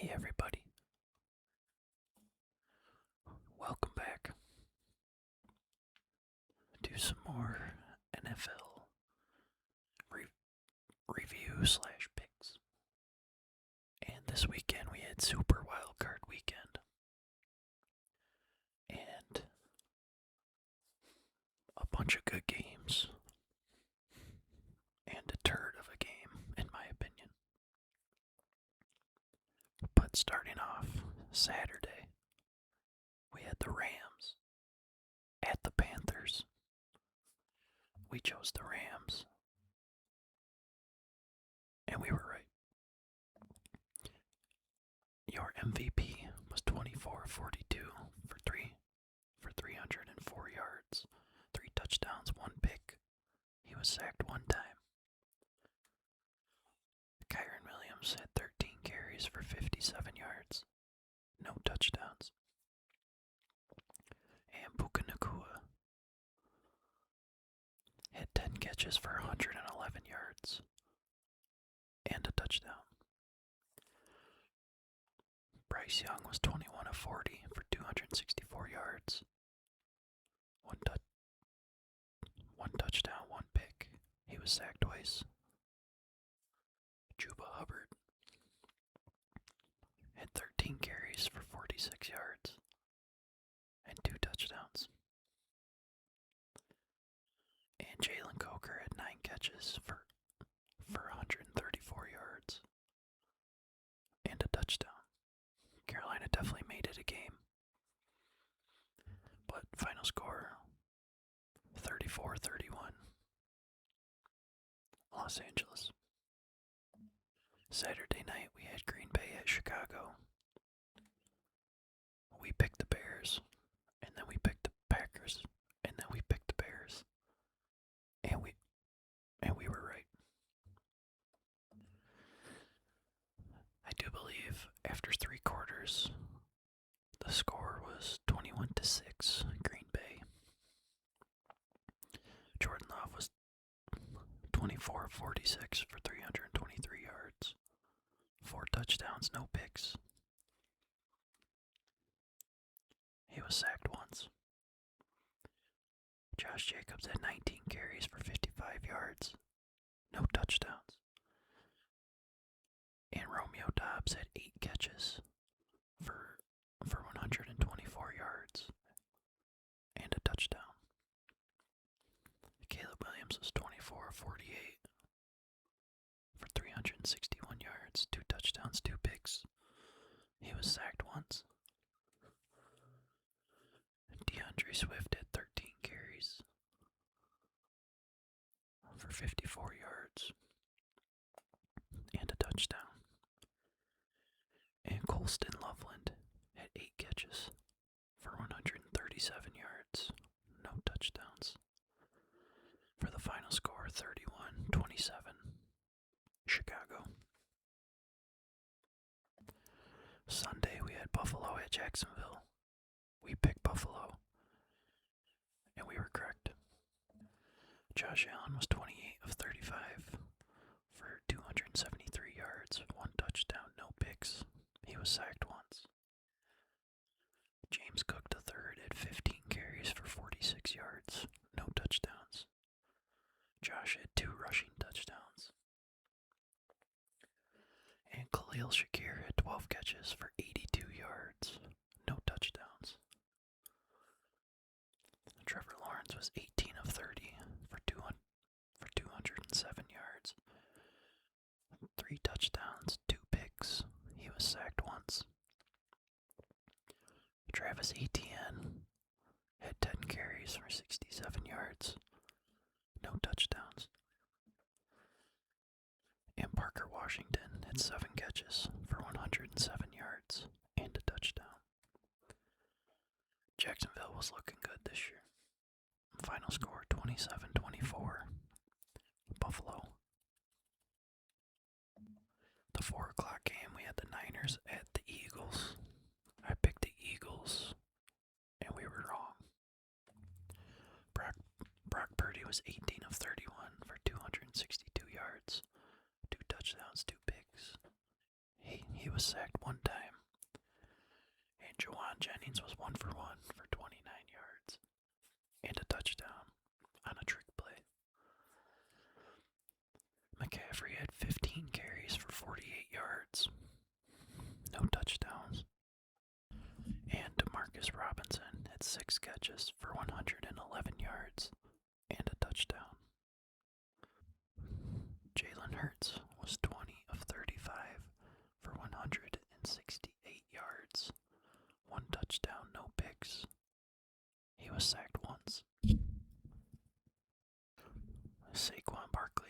Hey everybody, welcome back to some more NFL re- review slash picks. And this weekend we had Super Wild Card Weekend, and a bunch of good games, and a turd of a game, in my opinion. But starting off Saturday, we had the Rams at the Panthers. We chose the Rams, and we were right. Your MVP was 24-42 for 304 yards, 3 touchdowns, 1 pick. He was sacked 1 time. Kyron Williams had 13 carries for 57 yards, no touchdowns. And Puka Nacua had 10 catches for 111 yards and a touchdown. Bryce Young was 21 of 40 for 264 yards, one touchdown, 1 pick. He was sacked twice. Juba Hubbard had 13 carries for 46 yards and 2 touchdowns. And Jalen Coker had 9 catches for 134 yards and a touchdown. Carolina definitely made it a game. But final score 34-31. Los Angeles. Saturday night we had Green Bay at Chicago. We picked the Bears, and then we picked the Packers, and then we picked the Bears. And we were right. I do believe after 3 quarters the score was 21-6 Green Bay. Jordan Love was 24 of 46 for 323 yards, 4 touchdowns, no picks. He was sacked once. Josh Jacobs had 19 carries for 55 yards, no touchdowns. And Romeo Doubs had 8 catches for 124 yards and a touchdown. Caleb Williams was 24 of 48 for 361 yards, 2 touchdowns, 2 picks. He was sacked once. DeAndre Swift had 13 carries for 54 yards and a touchdown. And Colston Loveland had 8 catches for 137 yards, no touchdowns. For the final score, 31-27, Chicago. Sunday we had Buffalo at Jacksonville. We picked Buffalo, and we were correct. Josh Allen was 28 of 35 for 273 yards, 1 touchdown, no picks. He was sacked once. James Cook III had 15 carries for 46 yards, no touchdowns. Josh had 2 rushing touchdowns. And Khalil Shakir had 12 catches for 82 yards, no touchdowns. Trevor Lawrence was 18 of 30 for 207 yards, 3 touchdowns, 2 picks. He was sacked once. Travis Etienne had 10 carries for 67 yards, no touchdowns. And Parker Washington had 7 catches for 107 yards and a touchdown. Jacksonville was looking good this year. Final score 27-24, Buffalo. The 4 o'clock game, we had the Niners at the Eagles. I picked the Eagles, and we were wrong. Brock Purdy was 18 of 31 for 262 yards, 2 touchdowns, 2 picks. He He was sacked one time. And Jawan Jennings was 1-for-1 for 29 yards and a touchdown on a trick play. McCaffrey had 15 carries for 48 yards, no touchdowns. And DeMarcus Robinson had 6 catches for 111 yards and a touchdown. Jalen Hurts was 20 of 35 for 168 yards, 1 touchdown, no picks. He was sacked once. Saquon Barkley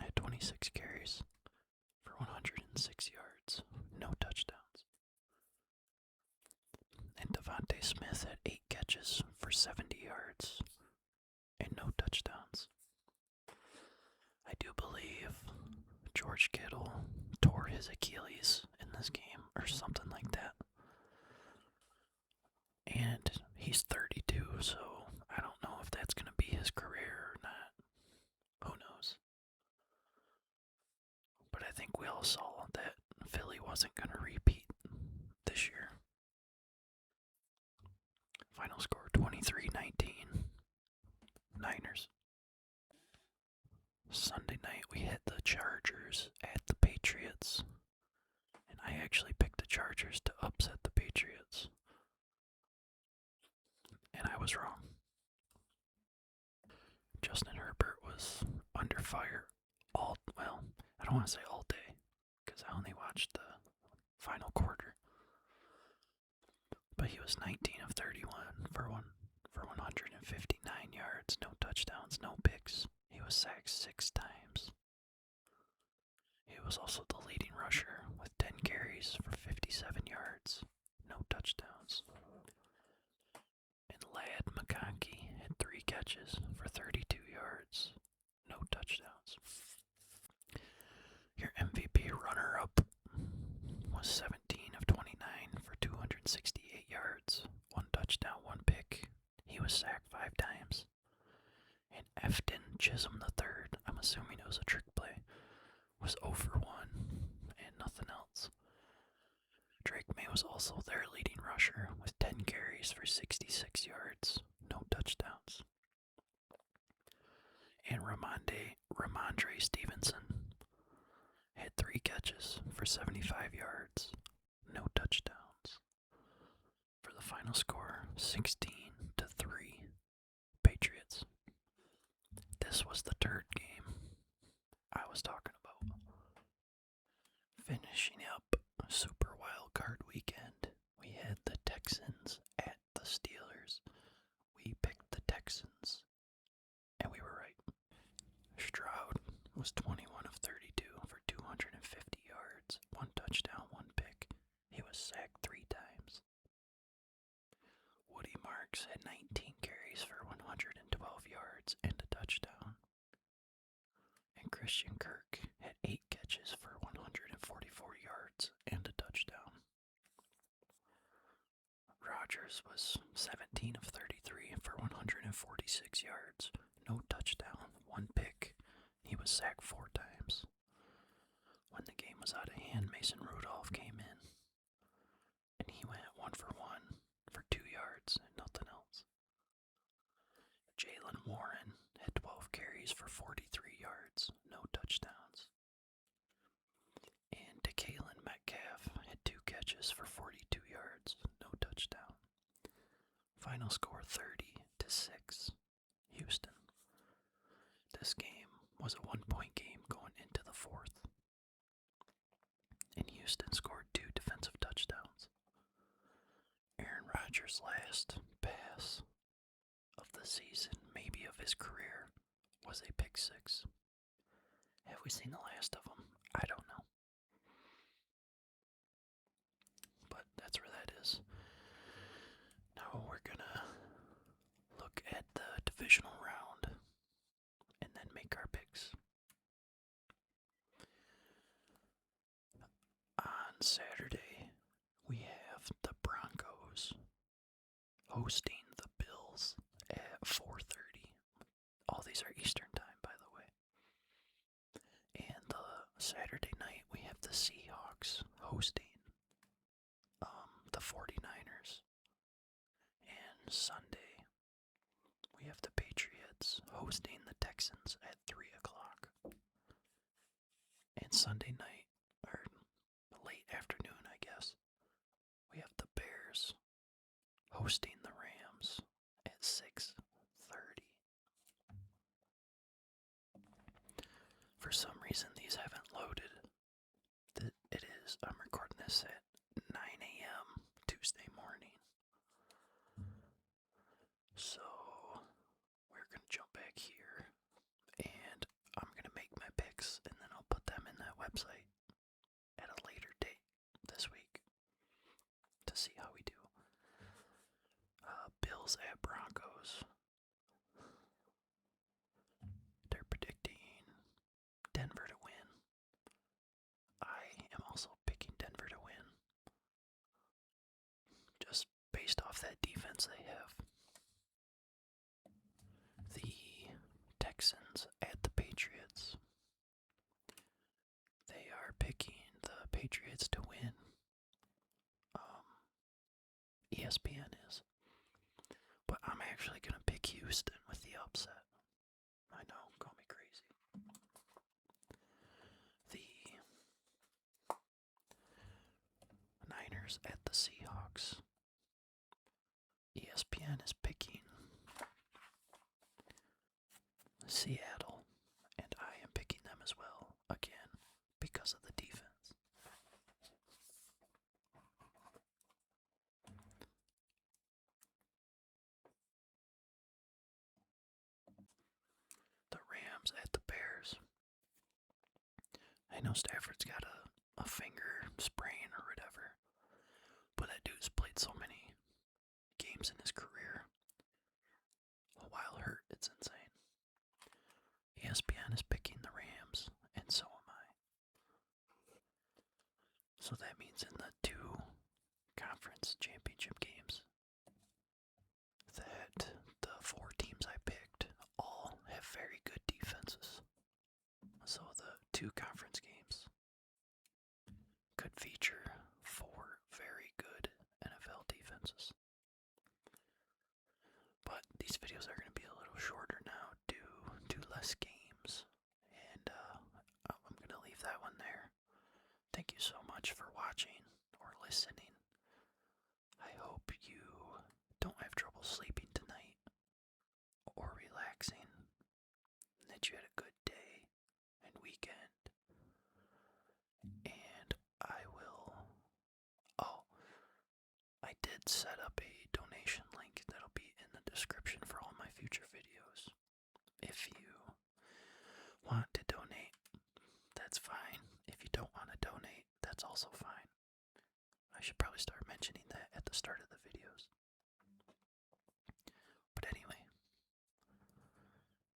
had 26 carries for 106 yards, no touchdowns. And Devontae Smith had 8 catches for 70 yards and no touchdowns. I do believe George Kittle tore his Achilles in this game or something like that. And he's 32, so I don't know if that's going to be his career or not. Who knows? But I think we all saw that Philly wasn't going to repeat this year. Final score 23-19. Niners. Sunday night we hit the Chargers at the Patriots. And I actually picked the Chargers to upset the Patriots. And I was wrong. Justin Herbert was under fire I don't want to say all day, because I only watched the final quarter. But he was 19 of 31 for 159 yards, no touchdowns, no picks. He was sacked 6 times. He was also the leading rusher with 10 carries for 57 yards, no touchdowns. And Ladd McConkey had 3 catches for 32 yards, no touchdowns. Your MVP runner-up was 17 of 29 for 268 yards, 1 touchdown, 1 pick. He was sacked 5 times. And Efton Chisholm III, I'm assuming it was a trick play, was 0 for 1 and nothing else. Drake May was also their leading rusher with 10 carries for 66 yards, no touchdowns. And Ramondre Stevenson had 3 catches for 75 yards, no touchdowns. For the final score, 16-3, Patriots. This was the 3rd game I was talking about. Finishing up Super Wild Card Weekend, we had the Texans at the Steelers. We picked the Texans, and we were right. Stroud was 21 of 32 for 250 yards, 1 touchdown, 1 pick. He was sacked 3 times. Woody Marks had 19 carries for 112 yards and a touchdown. And Christian Kirk had 8 catches for 144 yards and a touchdown. Rodgers was 17 of 33 for 146 yards, no touchdown, 1 pick. He was sacked 4 times. When the game was out of hand, Mason Rudolph came in, and he went 1 for 1 for 2 yards and nothing else. Jalen Warren had 12 carries for 43 yards, no touchdowns. And DeKalen Metcalf had 2 catches for 42 yards, no touchdown. Final score 30-6, Houston. This game was a 1-point game going into the 4th. And Houston scored 2 defensive touchdowns. Aaron Rodgers' last pass of the season, maybe of his career, was a pick 6. Have we seen the last of them? I don't know. But that's where that is. Now we're gonna look at the divisional round and then make our picks. On Saturday, we have the Broncos hosting the Bills at 4:30. All these are Eastern time, by the way. And Saturday night, we have the Seahawks Sunday night, or late afternoon, I guess, we have the Bears hosting the Rams at 6:30. For some reason, these haven't loaded. It is, I'm recording this at 9 a.m. Tuesday morning. So, we're going to jump back here, and I'm going to make my picks, and then I'll put them in that website at a later date this week to see how we do. Bills at Broncos. They're predicting Denver to win. I am also picking Denver to win, just based off that defense they have. The Texans at the Patriots. They are picking the Patriots to win. ESPN is. But I'm actually going to pick Houston with the upset. I know, call me crazy. The Niners at the Seahawks. ESPN is picking Seattle, and I am picking them as well, again, because of the defense. The Rams at the Bears. I know Stafford's got a finger sprain or whatever, but that dude's played so many games in his career. While hurt, it's insane. ESPN is picking the Rams, and so am I. So that means in the two conference championship games that the four teams I picked all have very good defenses. So the two conference games could feature four very good NFL defenses. But these videos are going to be a little shorter now due to less games. And I'm going to leave that one there. Thank you so much for watching or listening. I hope you don't have trouble sleeping tonight or relaxing, that you had a good day and weekend. And I did set up a donation link that'll be in the description for all my future videos. If you want to donate, that's fine. If you don't want to donate, that's also fine. I should probably start mentioning that at the start of the videos. But anyway,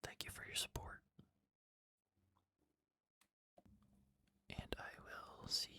thank you for your support. And I will see